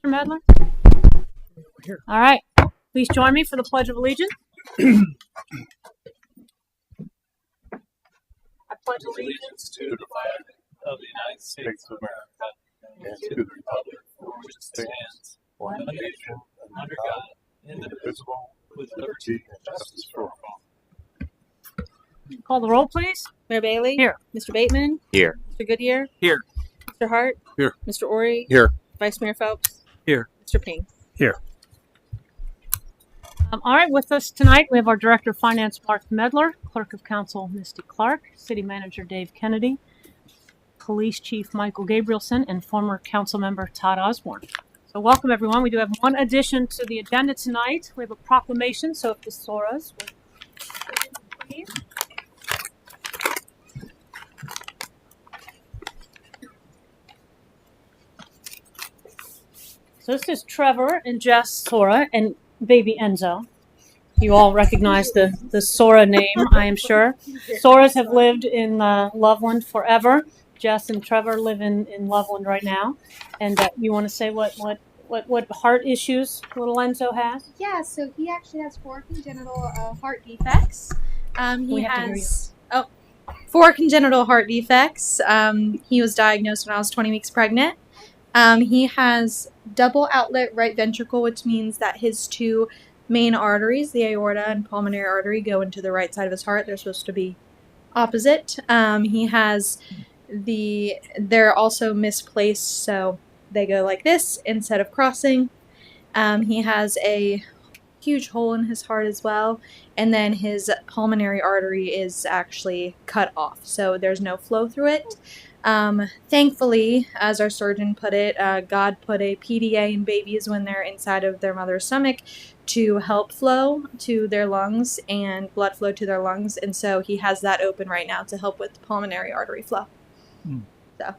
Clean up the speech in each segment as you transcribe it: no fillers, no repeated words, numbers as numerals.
Medler? All right. Please join me for the Pledge of Allegiance. I pledge allegiance to the flag of the United States of America and to the republic for which it stands, one nation, under God, indivisible, with liberty and justice for all. Call the roll, please. Mayor Bailey? Here. Mr. Bateman? Here. Mr. Goodyear? Here. Mr. Hart? Here. Mr. Ori? Here. Vice Mayor Phelps? Here. Mr. Ping? Here. All right, with us tonight, we have our Director of Finance, Mark Medler, Clerk of Council, Misty Clark, City Manager, Dave Kennedy, Police Chief, Michael Gabrielson, and former Council Member, Todd Osborne. So welcome, everyone. We do have one addition to the agenda tonight. We have a proclamation, so if the Soras will please. So this is Trevor and Jess Sora and baby Enzo. You all recognize the Sora name, I am sure. Soras have lived in Loveland forever. Jess and Trevor live in Loveland right now. And you want to say what heart issues little Enzo has? Yeah, so he actually has 4 congenital heart defects. He has 4 congenital heart defects. He was diagnosed when I was 20 weeks pregnant. He has double outlet right ventricle, which means that his 2 main arteries, the aorta and pulmonary artery, go into the right side of his heart. They're supposed to be opposite. They're also misplaced, so they go like this instead of crossing. He has a huge hole in his heart as well, and then his pulmonary artery is actually cut off, so there's no flow through it. Thankfully, as our surgeon put it, God put a PDA in babies when they're inside of their mother's stomach to help flow to their lungs and blood flow to their lungs, and so he has that open right now to help with pulmonary artery flow. So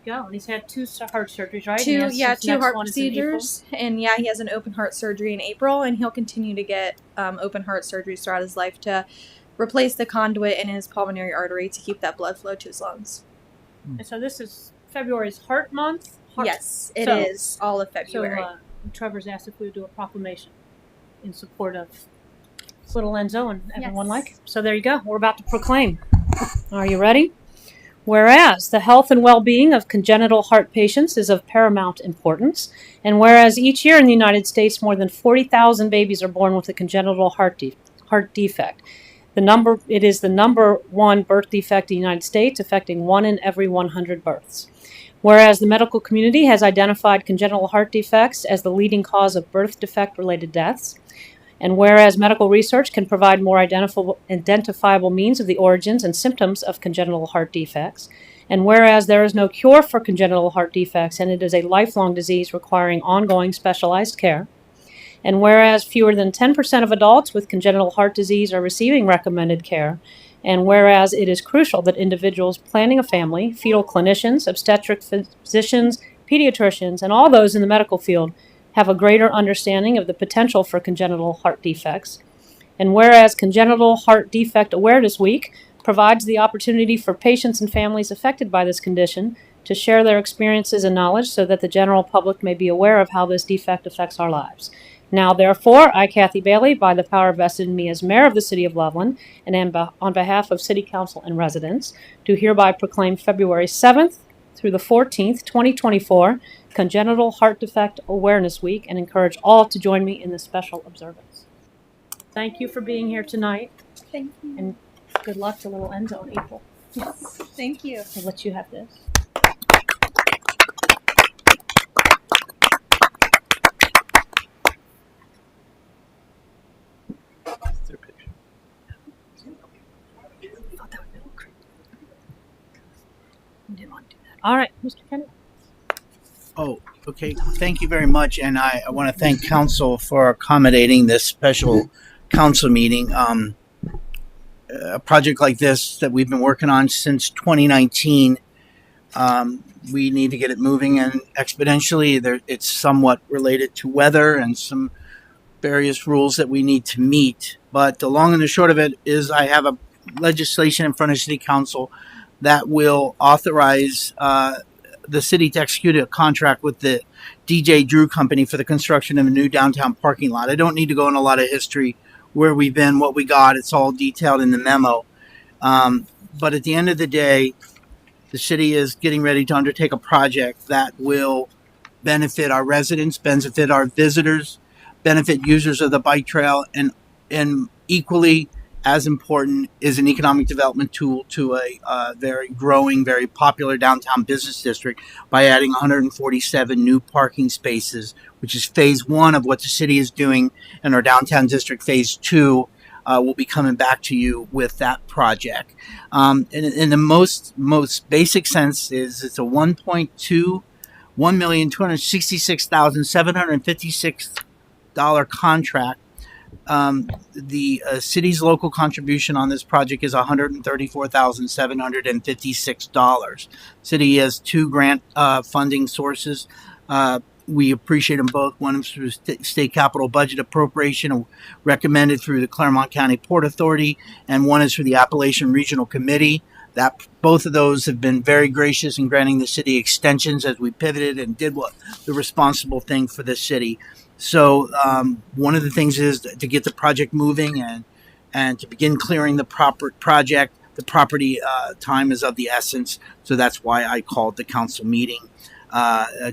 There we go. And he's had 2 heart surgeries, right? 2 His heart next one is in procedures, and he has an open heart surgery in April, and he'll continue to get open heart surgeries throughout his life to replace the conduit in his pulmonary artery to keep that blood flow to his lungs. And so this is February's Heart Month. Yes, it is all of February. So Trevor's asked if we would do a proclamation in support of little Enzo and everyone like him. So there you go. We're about to proclaim. Are you ready? Whereas the health and well-being of congenital heart patients is of paramount importance, and whereas each year in the United States more than 40,000 babies are born with a congenital heart defect. It is the number 1 birth defect in the United States, affecting 1 in every 100 births. Whereas the medical community has identified congenital heart defects as the leading cause of birth defect-related deaths, and whereas medical research can provide more identifiable means of the origins and symptoms of congenital heart defects, and whereas there is no cure for congenital heart defects and it is a lifelong disease requiring ongoing specialized care, and whereas fewer than 10% of adults with congenital heart disease are receiving recommended care, and whereas it is crucial that individuals planning a family, fetal clinicians, obstetric physicians, pediatricians, and all those in the medical field have a greater understanding of the potential for congenital heart defects, and whereas Congenital Heart Defect Awareness Week provides the opportunity for patients and families affected by this condition to share their experiences and knowledge so that the general public may be aware of how this defect affects our lives. Now, therefore, I, Kathy Bailey, by the power vested in me as Mayor of the City of Loveland, and on behalf of City Council and residents, do hereby proclaim February 7th through the 14th, 2024, Congenital Heart Defect Awareness Week, and encourage all to join me in this special observance. Thank you for being here tonight. Thank you. And good luck to little Enzo in April. Yes, thank you. I'll let you have this. All right, Mr. Kennedy. Oh, okay. Thank you very much. And I want to thank council for accommodating this special council meeting. A project like this that we've been working on since 2019, we need to get it moving and exponentially. It's somewhat related to weather and some various rules that we need to meet. But the long and the short of it is I have a legislation in front of City Council that will authorize the city to execute a contract with the DJ Drew Company for the construction of a new downtown parking lot. I don't need to go into a lot of history where we've been, what we got. It's all detailed in the memo. But at the end of the day, the city is getting ready to undertake a project that will benefit our residents, benefit our visitors, benefit users of the bike trail, and equally as important is an economic development tool to a very growing, very popular downtown business district by adding 147 new parking spaces, which is phase one of what the city is doing in our downtown district. Phase two will be coming back to you with that project. In the most basic sense is it's a $1,266,756 contract. The city's local contribution on this project is $134,756. City has two grant funding sources. We appreciate them both. One is through state capital budget appropriation recommended through the Claremont County Port Authority, and one is through the Appalachian Regional Committee. That both of those have been very gracious in granting the city extensions as we pivoted and did what the responsible thing for the city. So one of the things is to get the project moving and to begin clearing the proper project. The property time is of the essence, so that's why I called the council meeting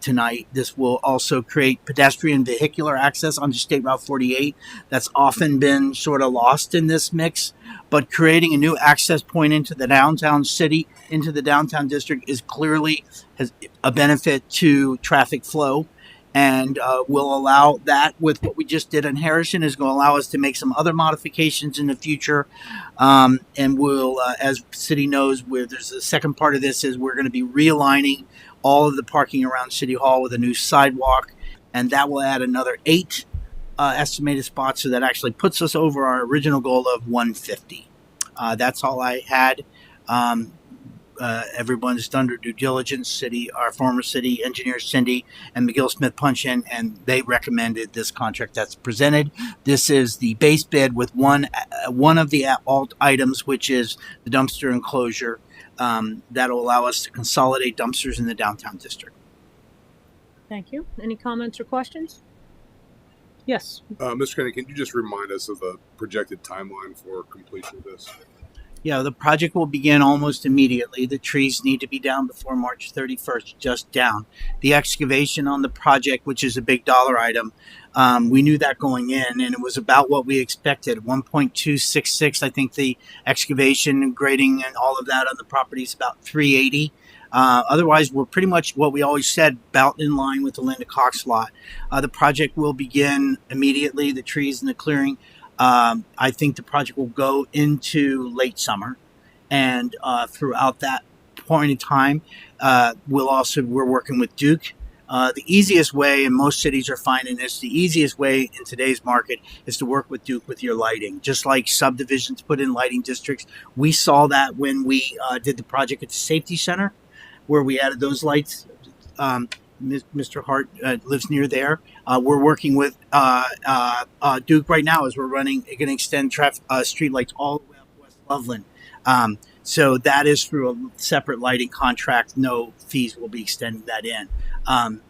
tonight. This will also create pedestrian vehicular access onto State Route 48. That's often been sort of lost in this mix, but creating a new access point into the downtown city, into the downtown district, is clearly has a benefit to traffic flow. And will allow that with what we just did in Harrison is going to allow us to make some other modifications in the future. And we'll, as city knows, where there's the second part of this is we're going to be realigning all of the parking around City Hall with a new sidewalk. And that will add another 8 estimated spots. So that actually puts us over our original goal of 150. That's all I had. Everyone's done their due diligence. Our former city engineer Cindy and McGill Smith punch in, and they recommended this contract that's presented. This is the base bid with one of the alt items, which is the dumpster enclosure. That'll allow us to consolidate dumpsters in the downtown district. Thank you. Any comments or questions? Yes. Mr. Kennedy, can you just remind us of the projected timeline for completion of this? Yeah, the project will begin almost immediately. The trees need to be down before March 31st, just down. The excavation on the project, which is a big dollar item, we knew that going in, and it was about what we expected, 1.266. I think the excavation, grading, and all of that on the property is about 380. Otherwise, we're pretty much what we always said, about in line with the Linda Cox lot. The project will begin immediately, the trees and the clearing. I think the project will go into late summer, and throughout that point in time, we're working with Duke. The easiest way, and most cities are finding this, the easiest way in today's market is to work with Duke with your lighting. Just like subdivisions put in lighting districts, we saw that when we did the project at the safety center, where we added those lights. Mr. Hart lives near there. We're working with Duke right now as we're going to extend street lights all the way up West Loveland. So that is through a separate lighting contract. No fees will be extending that in.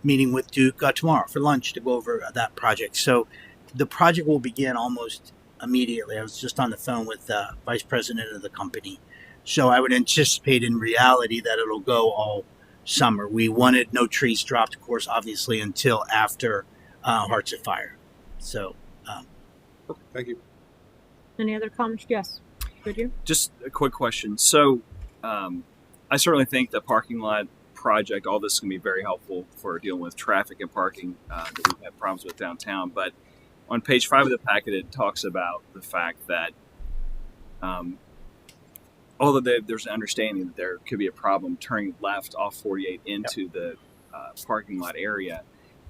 Meeting with Duke tomorrow for lunch to go over that project. So the project will begin almost immediately. I was just on the phone with the vice president of the company. So I would anticipate in reality that it'll go all summer. We wanted no trees dropped, of course, obviously, until after Hearts of Fire. So, Thank you. Any other comments? Yes. Could you? Just a quick question. So, I certainly think the parking lot project, all this is going to be very helpful for dealing with traffic and parking that we've had problems with downtown. But on page 5 of the packet, it talks about the fact that although there's an understanding that there could be a problem turning left off 48 into the parking lot area,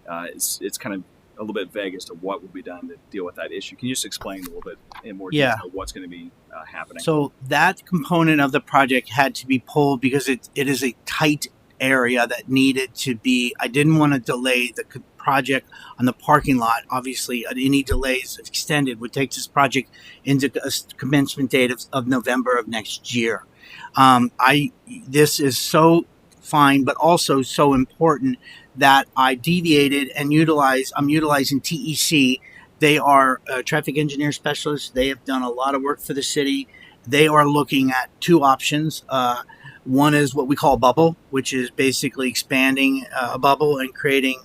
it's kind of a little bit vague as to what will be done to deal with that issue. Can you just explain a little bit in more detail what's going to be happening? So that component of the project had to be pulled because it is a tight area that needed to be. I didn't want to delay the project on the parking lot. Obviously, any delays extended would take this project into a commencement date of November of next year. This is so fine, but also so important that I deviated and I'm utilizing TEC. They are traffic engineer specialists. They have done a lot of work for the city. They are looking at two options. One is what we call a bubble, which is basically expanding a bubble and creating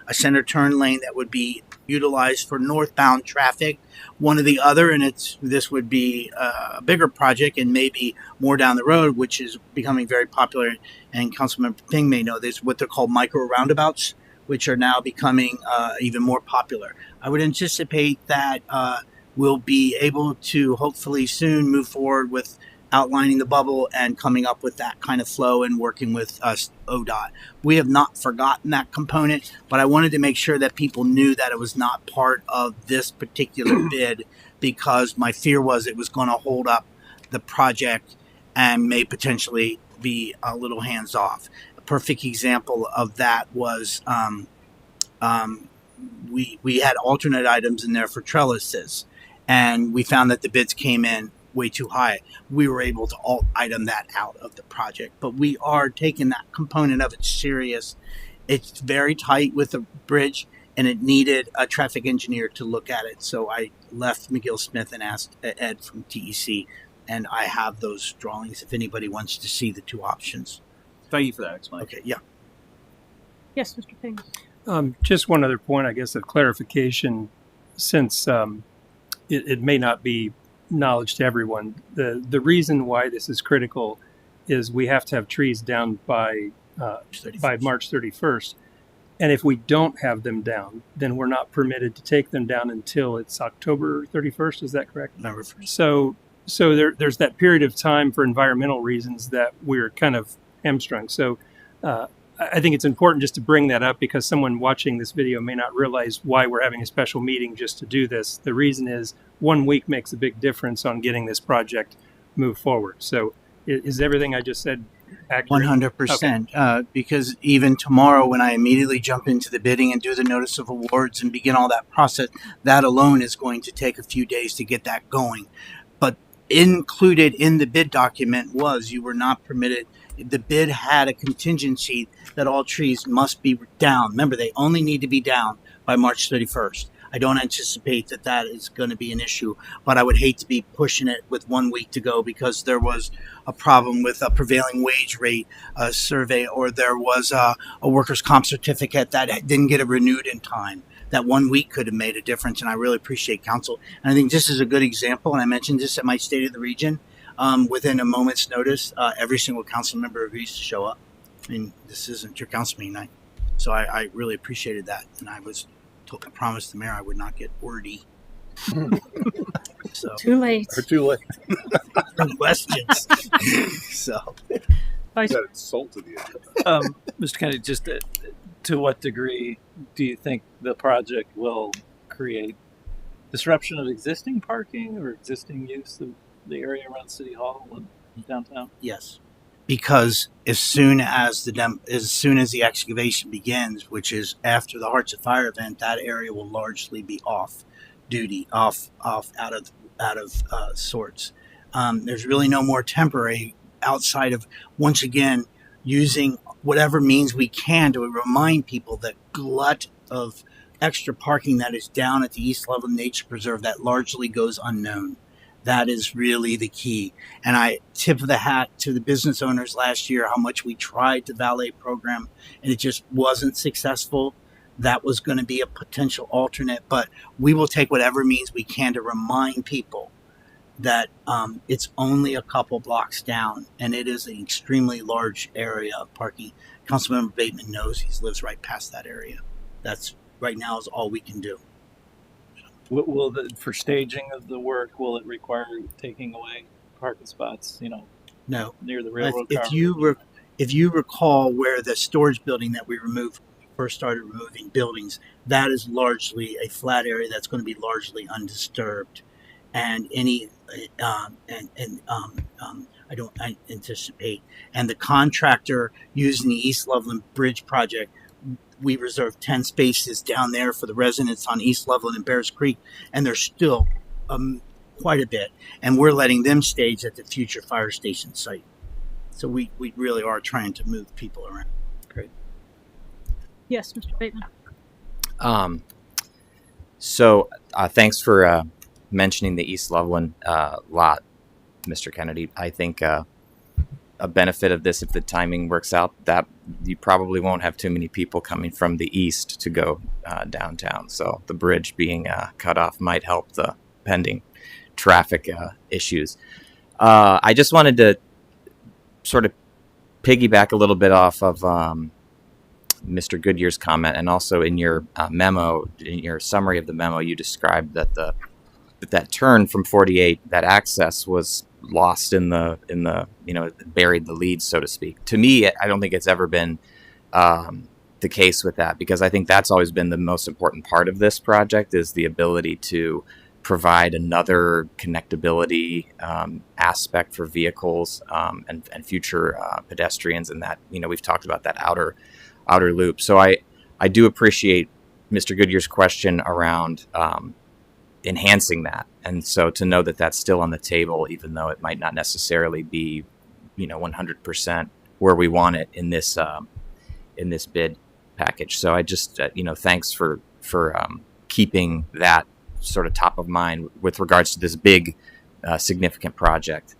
a center turn lane that would be utilized for northbound traffic. One or the other, and this would be a bigger project and maybe more down the road, which is becoming very popular. And Councilmember Ping may know this, what they're called micro roundabouts, which are now becoming even more popular. I would anticipate that we'll be able to hopefully soon move forward with outlining the bubble and coming up with that kind of flow and working with us, ODOT. We have not forgotten that component, but I wanted to make sure that people knew that it was not part of this particular bid, because my fear was it was going to hold up the project and may potentially be a little hands off. A perfect example of that was we had alternate items in there for trellises, and we found that the bids came in way too high. We were able to alt item that out of the project, but we are taking that component of it serious. It's very tight with the bridge, and it needed a traffic engineer to look at it. So I left McGill Smith and asked Ed from TEC, and I have those drawings if anybody wants to see the two options. Thank you for that explanation. Okay, yeah. Yes, Mr. Ping. Just one other point, I guess, of clarification, since it may not be knowledge to everyone. The reason why this is critical is we have to have trees down by March 31st. And if we don't have them down, then we're not permitted to take them down until it's October 31st. Is that correct? November 1st. So there's that period of time for environmental reasons that we're kind of hamstrung. So I think it's important just to bring that up, because someone watching this video may not realize why we're having a special meeting just to do this. The reason is 1 week makes a big difference on getting this project moved forward. So is everything I just said accurate? 100%. Because even tomorrow, when I immediately jump into the bidding and do the notice of awards and begin all that process, that alone is going to take a few days to get that going. But included in the bid document was you were not permitted. The bid had a contingency that all trees must be down. Remember, they only need to be down by March 31st. I don't anticipate that is going to be an issue, but I would hate to be pushing it with 1 week to go because there was a problem with a prevailing wage rate survey, or there was a workers' comp certificate that didn't get renewed in time. That 1 week could have made a difference, and I really appreciate council. And I think this is a good example, and I mentioned this at my State of the Region. Within a moment's notice, every single council member agrees to show up. I mean, this isn't your council meeting night. So I really appreciated that. And I promised the mayor I would not get wordy. So Too late. Or too late. questions. So Vice That insulted you. Mr. Kennedy, just to what degree do you think the project will create disruption of existing parking or existing use of the area around City Hall and downtown? yes, because as soon as the excavation begins, which is after the Hearts of Fire event, that area will largely be off duty, out of sorts. There's really no more temporary outside of, once again, using whatever means we can to remind people that glut of extra parking that is down at the East Loveland Nature Preserve that largely goes unknown. That is really the key. And I tip of the hat to the business owners last year, how much we tried to valet program and it just wasn't successful. That was going to be a potential alternate, but we will take whatever means we can to remind people that it's only a couple blocks down and it is an extremely large area of parking. Councilmember Bateman knows, he lives right past that area. That's right now is all we can do. For staging of the work, will it require taking away parking spots, No. near the railroad car? If you recall where the storage building that we removed, when we first started removing buildings, that is largely a flat area that's going to be largely undisturbed. And I don't anticipate. And the contractor using the East Loveland Bridge project, we reserved 10 spaces down there for the residents on East Loveland and Bears Creek, and there's still quite a bit. And we're letting them stage at the future fire station site. So we really are trying to move people around. Yes, Mr. Bateman. So thanks for mentioning the East Loveland lot, Mr. Kennedy. I think a benefit of this, if the timing works out, that you probably won't have too many people coming from the east to go downtown. So the bridge being cut off might help the pending traffic issues. I just wanted to sort of piggyback a little bit off of Mr. Goodyear's comment, and also in your memo, in your summary of the memo, you described that that turn from 48, that access was lost in the buried the lead, so to speak. To me, I don't think it's ever been the case with that, because I think that's always been the most important part of this project, is the ability to provide another connectability aspect for vehicles and future pedestrians, and that we've talked about that outer loop. So I do appreciate Mr. Goodyear's question around enhancing that, and so to know that that's still on the table, even though it might not necessarily be 100% where we want it in this bid package. So I just thanks for keeping that sort of top of mind with regards to this big significant project.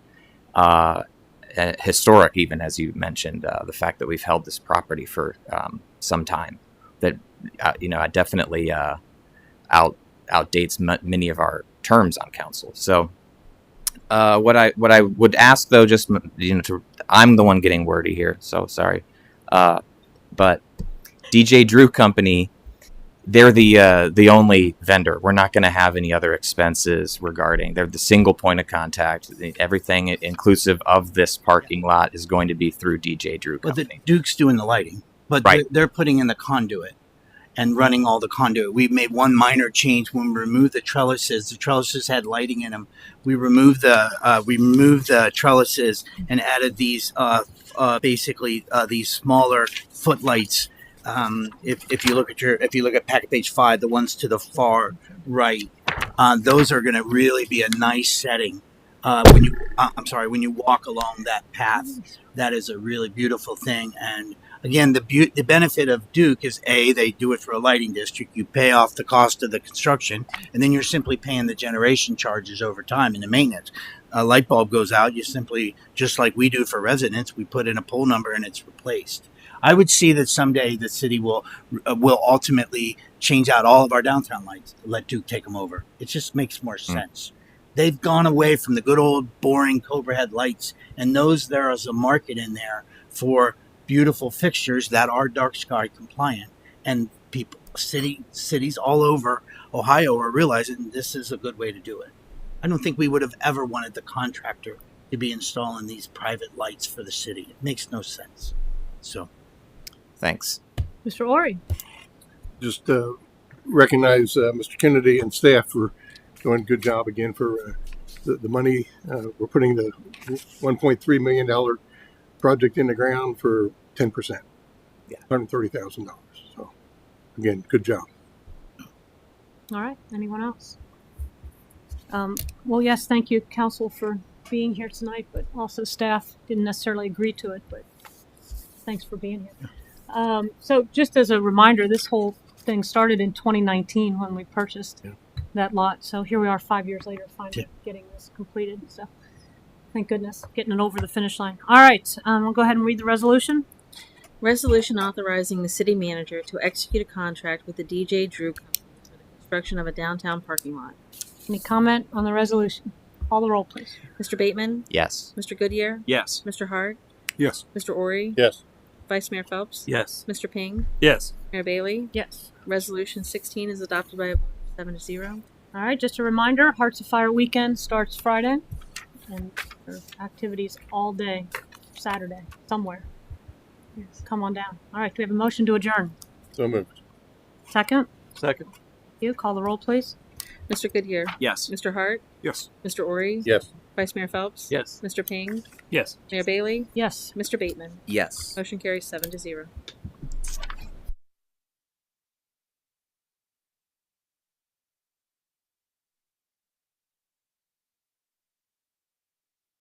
Historic, even, as you mentioned, the fact that we've held this property for some time, that definitely outdates many of our terms on council. So what I would ask, though, just I'm the one getting wordy here, so sorry, but DJ Drew Company, they're the only vendor. We're not going to have any other expenses regarding. They're the single point of contact. Everything inclusive of this parking lot is going to be through DJ Drew Company. Well, the Duke's doing the lighting, but Right. they're putting in the conduit and running all the conduit. We made one minor change when we removed the trellises. The trellises had lighting in them. We removed the trellises and added these these smaller footlights. If you look at packet page 5, the ones to the far right, those are going to really be a nice setting. When you walk along that path, that is a really beautiful thing. And again, the benefit of Duke is they do it for a lighting district. You pay off the cost of the construction, and then you're simply paying the generation charges over time and the maintenance. A light bulb goes out, you simply, just like we do for residents, we put in a pole number and it's replaced. I would see that someday the city will ultimately change out all of our downtown lights, let Duke take them over. It just makes more sense. They've gone away from the good old boring Cobra head lights, and there is a market in there for beautiful fixtures that are dark sky compliant. And cities all over Ohio are realizing this is a good way to do it. I don't think we would have ever wanted the contractor to be installing these private lights for the city. It makes no sense. So. Thanks. Mr. Ori. Just recognize Mr. Kennedy and staff for doing a good job again for the money. We're putting the $1.3 million project in the ground for 10%. Yeah. $130,000. So, again, good job. All right. Anyone else? Well, yes, thank you, council, for being here tonight, but also staff didn't necessarily agree to it, but thanks for being here. So just as a reminder, this whole thing started in 2019 when we purchased that lot. So here we are 5 years later, finally getting this completed. So thank goodness, getting it over the finish line. All right, we'll go ahead and read the resolution. Resolution authorizing the city manager to execute a contract with the DJ Drew Company for the construction of a downtown parking lot. Any comment on the resolution? Call the roll, please. Mr. Bateman? Yes. Mr. Goodyear? Yes. Mr. Hart? Yes. Mr. Ori? Yes. Vice Mayor Phelps? Yes. Mr. Ping? Yes. Mayor Bailey? Yes. Resolution 16 is adopted by a vote of 7-0. All right, just a reminder, Hearts of Fire weekend starts Friday, and there are activities all day Saturday, somewhere. Yes, come on down. All right, do we have a motion to adjourn? So moved. Second? Second. You call the roll, please. Mr. Goodyear? Yes. Mr. Hart? Yes. Mr. Ori? Yes. Vice Mayor Phelps? Yes. Mr. Ping? Yes. Mayor Bailey? Yes. Mr. Bateman? Yes. Motion carries 7-0.